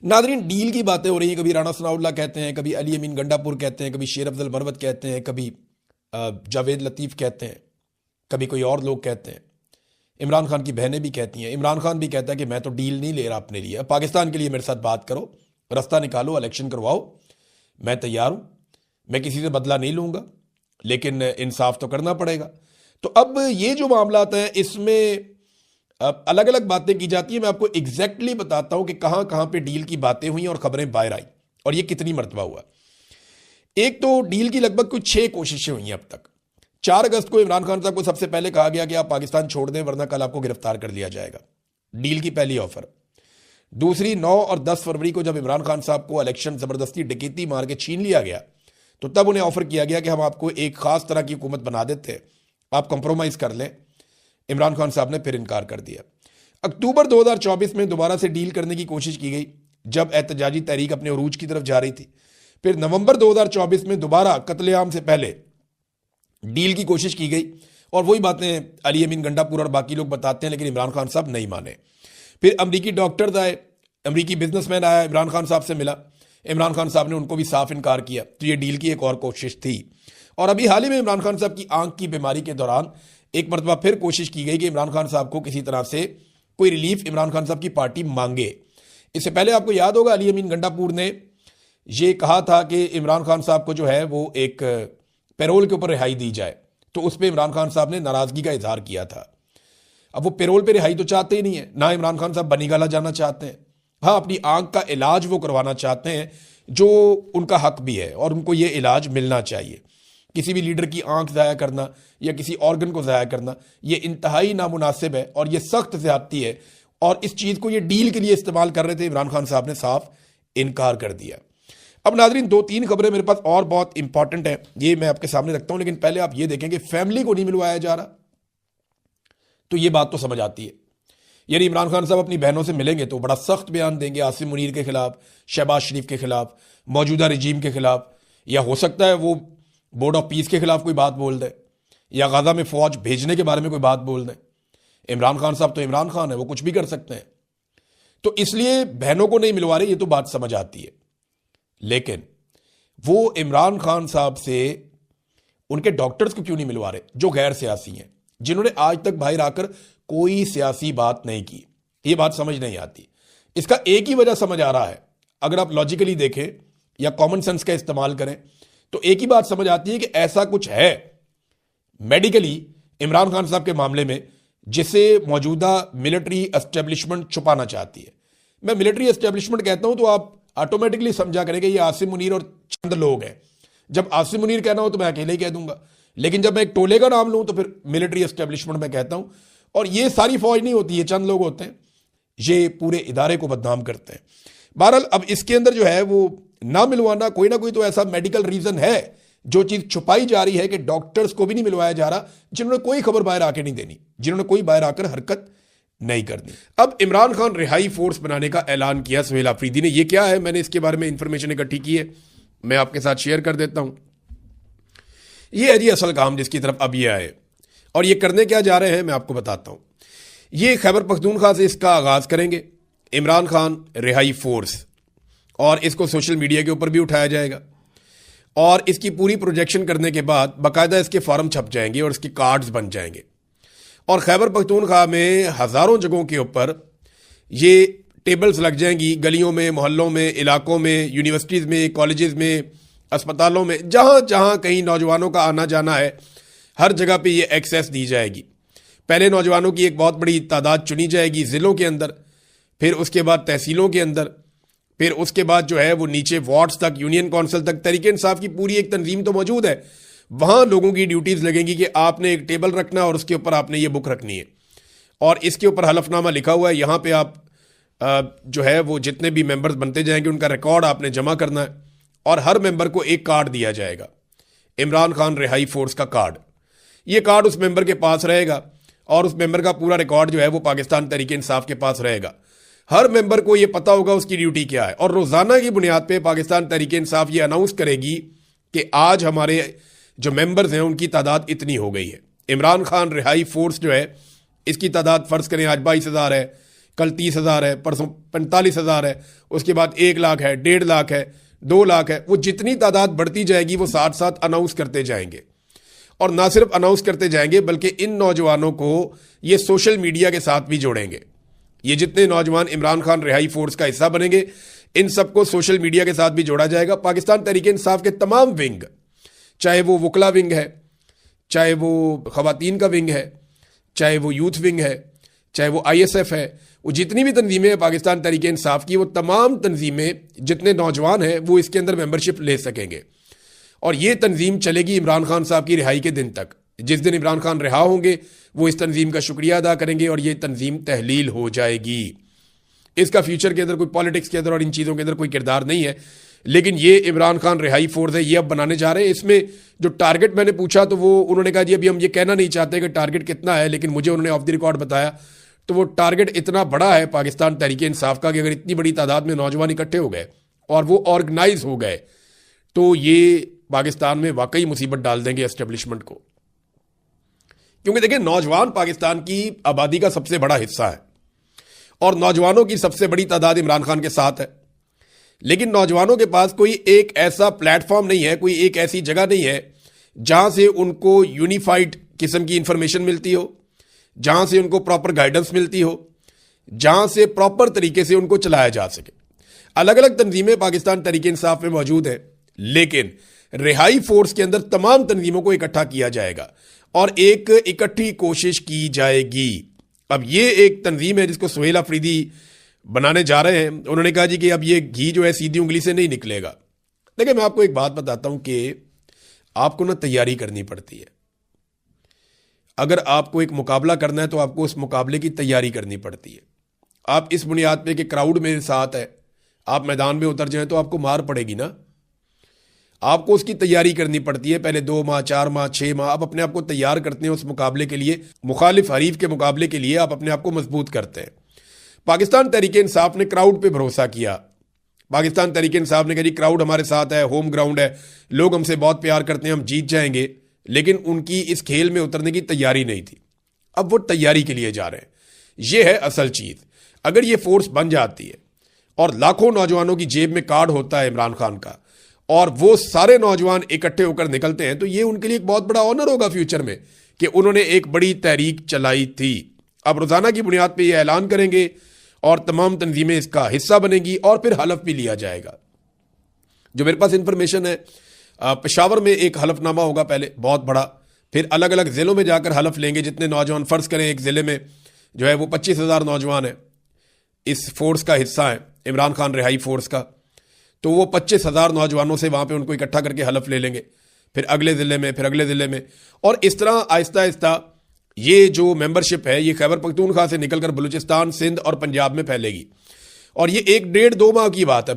Nadreen, deal की बातें हो रही हैं। कभी राणा सनाउल्लाह कहते हैं, कभी अली अमीन गंडापुर कहते हैं, कभी शेर अफजल मरवत कहते हैं, कभी जावेद लतीफ़ कहते हैं, कभी कोई और लोग कहते हैं। इमरान खान की बहनें भी कहती हैं। इमरान खान भी कहता है कि मैं तो डील नहीं ले रहा अपने लिए, पाकिस्तान के लिए मेरे साथ बात करो, रास्ता निकालो, इलेक्शन करवाओ, मैं तैयार हूँ, मैं किसी से बदला नहीं लूँगा, लेकिन इंसाफ तो करना पड़ेगा। तो अब ये जो मामला है इसमें अलग अलग बातें की जाती है। मैं आपको एग्जैक्टली बताता हूं कि कहां कहां पे डील की बातें हुई और खबरें बाहर आई और ये कितनी मरतबा हुआ। एक तो डील की लगभग कुछ 6 कोशिशें हुई हैं अब तक। 4 अगस्त को इमरान खान साहब को सबसे पहले कहा गया कि आप पाकिस्तान छोड़ दें वरना कल आपको गिरफ्तार कर लिया जाएगा। डील की पहली ऑफर। दूसरी 9 और 10 फरवरी को जब इमरान खान साहब को इलेक्शन जबरदस्ती डकैती मार के छीन लिया गया तो तब उन्हें ऑफर किया गया कि हम आपको एक खास तरह की हुकूमत बना देते हैं, आप कंप्रोमाइज कर लें। इमरान खान साहब ने फिर इनकार कर दिया। अक्टूबर 2024 में दोबारा से डील करने की कोशिश की गई जब एहतजाजी तहरीक अपने उरूज की तरफ जा रही थी। फिर नवंबर 2024 में दोबारा कत्लेआम से पहले डील की कोशिश की गई और वही बातें अली अमीन गंडापुर और बाकी लोग बताते हैं, लेकिन इमरान खान साहब नहीं माने। फिर अमरीकी डॉक्टर्स आए, अमरीकी बिजनेसमैन आया, इमरान खान साहब से मिला। इमरान खान साहब ने उनको भी साफ इनकार किया। तो ये डील की एक और कोशिश थी। और अभी हाल ही में इमरान खान साहब की आंख की बीमारी के दौरान एक मरतबा फिर कोशिश की गई कि इमरान खान साहब को किसी तरह से कोई रिलीफ इमरान खान साहब की पार्टी मांगे। इससे पहले आपको याद होगा अली अमीन गंडापुर ने यह कहा था कि इमरान खान साहब को जो है वो एक पैरोल के ऊपर रिहाई दी जाए, तो उस पर इमरान खान साहब ने नाराजगी का इजहार किया था। अब वो पैरोल पे रिहाई तो चाहते ही नहीं है, ना इमरान खान साहब बनीगाला जाना चाहते हैं। हाँ, अपनी आंख का इलाज वो करवाना चाहते हैं जो उनका हक भी है और उनको ये इलाज मिलना चाहिए। किसी भी लीडर की आंख ज़ाया करना या किसी ऑर्गन को ज़ाया करना ये इंतहाई नामुनासिब है और ये सख्त ज़्यादती है। और इस चीज़ को ये डील के लिए इस्तेमाल कर रहे थे, इमरान खान साहब ने साफ इनकार कर दिया। अब नाजरीन 2-3 खबरें मेरे पास और बहुत इंपॉर्टेंट है, ये मैं आपके सामने रखता हूं, लेकिन पहले आप ये देखें कि फैमिली को नहीं मिलवाया जा रहा, तो ये बात तो समझ आती है। यानी इमरान खान साहब अपनी बहनों से मिलेंगे तो बड़ा सख्त बयान देंगे आसिम मुनीर के खिलाफ, शहबाज शरीफ के खिलाफ, मौजूदा रजीम के खिलाफ, या हो सकता है वो बोर्ड ऑफ पीस के खिलाफ कोई बात बोल दे या गाजा में फौज भेजने के बारे में कोई बात बोल दे। इमरान खान साहब तो इमरान खान है, वो कुछ भी कर सकते हैं। तो इसलिए बहनों को नहीं मिलवा रहे, ये तो बात समझ आती है। लेकिन वो इमरान खान साहब से उनके डॉक्टर्स को क्यों नहीं मिलवा रहे जो गैर सियासी हैं, जिन्होंने आज तक बाहर आकर कोई सियासी बात नहीं की? ये बात समझ नहीं आती। इसका एक ही वजह समझ आ रहा है, अगर आप लॉजिकली देखें या कॉमन सेंस का इस्तेमाल करें तो एक ही बात समझ आती है कि ऐसा कुछ है मेडिकली इमरान खान साहब के मामले में जिसे मौजूदा मिलिट्री एस्टेब्लिशमेंट छुपाना चाहती है। मैं मिलिट्री एस्टेब्लिशमेंट कहता हूं तो आप ऑटोमेटिकली समझा करेंगे ये आसिम मुनीर और चंद लोग हैं। जब आसिम मुनीर कहना हो तो मैं अकेले ही कह दूंगा, लेकिन जब मैं एक टोले का नाम लूं तो फिर मिलिट्री एस्टेब्लिशमेंट में कहता हूं। और ये सारी फौज नहीं होती है, चंद लोग होते हैं, ये पूरे इदारे को बदनाम करते हैं। बहरहाल अब इसके अंदर जो है वो ना मिलवाना, कोई ना कोई तो ऐसा मेडिकल रीजन है जो चीज छुपाई जा रही है कि डॉक्टर्स को भी नहीं मिलवाया जा रहा, जिन्होंने कोई खबर बाहर आके नहीं देनी, जिन्होंने कोई बाहर आकर हरकत नहीं करनी। अब इमरान खान रिहाई फोर्स बनाने का ऐलान किया सुहेल आफरीदी ने। यह क्या है, मैंने इसके बारे में इंफॉर्मेशन इकट्ठी की है, मैं आपके साथ शेयर कर देता हूं। यह है जी असल काम जिसकी तरफ अब ये आए, और ये करने क्या जा रहे हैं मैं आपको बताता हूं। ये खैबर पख्तूनख्वा से इसका आगाज करेंगे, इमरान खान रिहाई फोर्स, और इसको सोशल मीडिया के ऊपर भी उठाया जाएगा और इसकी पूरी प्रोजेक्शन करने के बाद बाकायदा इसके फॉर्म छप जाएंगे और इसके कार्ड्स बन जाएंगे। और खैबर पख्तूनख्वा में हज़ारों जगहों के ऊपर ये टेबल्स लग जाएंगी, गलियों में, मोहल्लों में, इलाकों में, यूनिवर्सिटीज़ में, कॉलेजेस में, अस्पतालों में, जहाँ जहाँ कहीं नौजवानों का आना जाना है हर जगह पे ये एक्सेस दी जाएगी। पहले नौजवानों की एक बहुत बड़ी तादाद चुनी जाएगी ज़िलों के अंदर, फिर उसके बाद तहसीलों के अंदर, फिर उसके बाद जो है वो नीचे वार्ड्स तक, यूनियन काउंसिल तक। तहरीक इंसाफ की पूरी एक तंजीम तो मौजूद है, वहाँ लोगों की ड्यूटीज़ लगेंगी कि आपने एक टेबल रखना और उसके ऊपर आपने ये बुक रखनी है और इसके ऊपर हलफनामा लिखा हुआ है। यहाँ पे आप जो है वो जितने भी मेंबर्स बनते जाएंगे उनका रिकॉर्ड आपने जमा करना है और हर मेंबर को एक कार्ड दिया जाएगा, इमरान खान रिहाई फोर्स का कार्ड। ये कार्ड उस मेंबर के पास रहेगा और उस मेंबर का पूरा रिकॉर्ड जो है वो पाकिस्तान तहरीक इंसाफ के पास रहेगा। हर मेंबर को ये पता होगा उसकी ड्यूटी क्या है और रोजाना की बुनियाद पे पाकिस्तान तहरीक इंसाफ ये अनाउंस करेगी कि आज हमारे जो मेंबर्स हैं उनकी तादाद इतनी हो गई है। इमरान खान रिहाई फोर्स जो है इसकी तादाद फर्ज करें आज 22,000 है, कल 30,000 है, परसों 45,000 है, उसके बाद 1 लाख है, 1.5 लाख है, 2 लाख है। वो जितनी तादाद बढ़ती जाएगी वो साथ साथ अनाउंस करते जाएंगे, और ना सिर्फ अनाउंस करते जाएंगे बल्कि इन नौजवानों को ये सोशल मीडिया के साथ भी जोड़ेंगे। ये जितने नौजवान इमरान खान रिहाई फोर्स का हिस्सा बनेंगे, इन सबको सोशल मीडिया के साथ भी जोड़ा जाएगा। पाकिस्तान तहरीक इंसाफ के तमाम विंग, चाहे वो वकला विंग है, चाहे वो खवातीन का विंग है, चाहे वो यूथ विंग है, चाहे वो ISF है, वो जितनी भी तंजीमें हैं पाकिस्तान तहरीक इंसाफ की, वो तमाम तंजीमें, जितने नौजवान हैं वो इसके अंदर मेंबरशिप ले सकेंगे। और ये तंजीम चलेगी इमरान खान साहब की रिहाई के दिन तक। जिस दिन इमरान खान रिहा होंगे वो इस तंजीम का शुक्रिया अदा करेंगे और ये तंजीम तहलील हो जाएगी। इसका फ्यूचर के अंदर कोई पॉलिटिक्स के अंदर और इन चीज़ों के अंदर कोई किरदार नहीं है, लेकिन ये इमरान खान रिहाई फोर्स है, ये अब बनाने जा रहे हैं। इसमें जो टारगेट मैंने पूछा तो वो उन्होंने कहा जी अभी हम ये कहना नहीं चाहते कि टारगेट कितना है, लेकिन मुझे उन्होंने ऑफ द रिकॉर्ड बताया तो वो टारगेट इतना बड़ा है पाकिस्तान तहरीक इंसाफ का कि अगर इतनी बड़ी तादाद में नौजवान इकट्ठे हो गए और वो ऑर्गेनाइज हो गए तो ये पाकिस्तान में वाकई मुसीबत डाल देंगे एस्टेब्लिशमेंट को। क्योंकि देखिए, नौजवान पाकिस्तान की आबादी का सबसे बड़ा हिस्सा है और नौजवानों की सबसे बड़ी तादाद इमरान खान के साथ है, लेकिन नौजवानों के पास कोई एक ऐसा प्लेटफॉर्म नहीं है, कोई एक ऐसी जगह नहीं है जहां से उनको यूनिफाइड किस्म की इंफॉर्मेशन मिलती हो, जहां से उनको प्रॉपर गाइडेंस मिलती हो, जहां से प्रॉपर तरीके से उनको चलाया जा सके। अलग अलग तंजीमें पाकिस्तान तहरीक इंसाफ में मौजूद हैं, लेकिन रिहाई फोर्स के अंदर तमाम तंजीमों को इकट्ठा किया जाएगा और एक इकट्ठी कोशिश की जाएगी। अब ये एक तंजीम है जिसको सुहेल अफरीदी बनाने जा रहे हैं। उन्होंने कहा जी कि अब ये घी जो है सीधी उंगली से नहीं निकलेगा। देखिए, मैं आपको एक बात बताता हूं कि आपको ना तैयारी करनी पड़ती है। अगर आपको एक मुकाबला करना है तो आपको उस मुकाबले की तैयारी करनी पड़ती है। आप इस बुनियाद पे कि क्राउड मेरे साथ है, आप मैदान में उतर जाएं तो आपको मार पड़ेगी ना। आपको उसकी तैयारी करनी पड़ती है। पहले 2 माह, 4 माह, 6 माह आप अपने आप को तैयार करते हैं उस मुकाबले के लिए, मुखालिफ हरीफ के मुकाबले के लिए आप अपने आप को मजबूत करते हैं। पाकिस्तान तहरीक इंसाफ ने क्राउड पे भरोसा किया। पाकिस्तान तहरीक इंसाफ ने कहा जी क्राउड हमारे साथ है, होम ग्राउंड है, लोग हमसे बहुत प्यार करते हैं, हम जीत जाएंगे। लेकिन उनकी इस खेल में उतरने की तैयारी नहीं थी। अब वो तैयारी के लिए जा रहे हैं। ये है असल चीज। अगर ये फोर्स बन जाती है और लाखों नौजवानों की जेब में कार्ड होता है इमरान खान का और वो सारे नौजवान इकट्ठे होकर निकलते हैं, तो ये उनके लिए एक बहुत बड़ा ऑनर होगा फ्यूचर में कि उन्होंने एक बड़ी तहरीक चलाई थी। अब रोजाना की बुनियाद पर यह ऐलान करेंगे और तमाम तंजीमें इसका हिस्सा बनेंगी और फिर हलफ भी लिया जाएगा। जो मेरे पास इंफॉर्मेशन है, पेशावर में एक हलफनामा होगा पहले बहुत बड़ा, फिर अलग अलग जिलों में जाकर हलफ लेंगे जितने नौजवान, फर्ज करें एक जिले में जो है वो 25,000 नौजवान है, इस फोर्स का हिस्सा है इमरान खान रिहाई फोर्स का, तो वो 25,000 नौजवानों से वहां पे उनको इकट्ठा करके हलफ ले लेंगे, फिर अगले जिले में, फिर अगले जिले में, और इस तरह आहिस्ता आहिस्ता ये जो मेंबरशिप है ये खैबर पख्तूनख्वा से निकलकर बलूचिस्तान, सिंध और पंजाब में फैलेगी। और ये 1 डेढ़ 2 माह की बात है।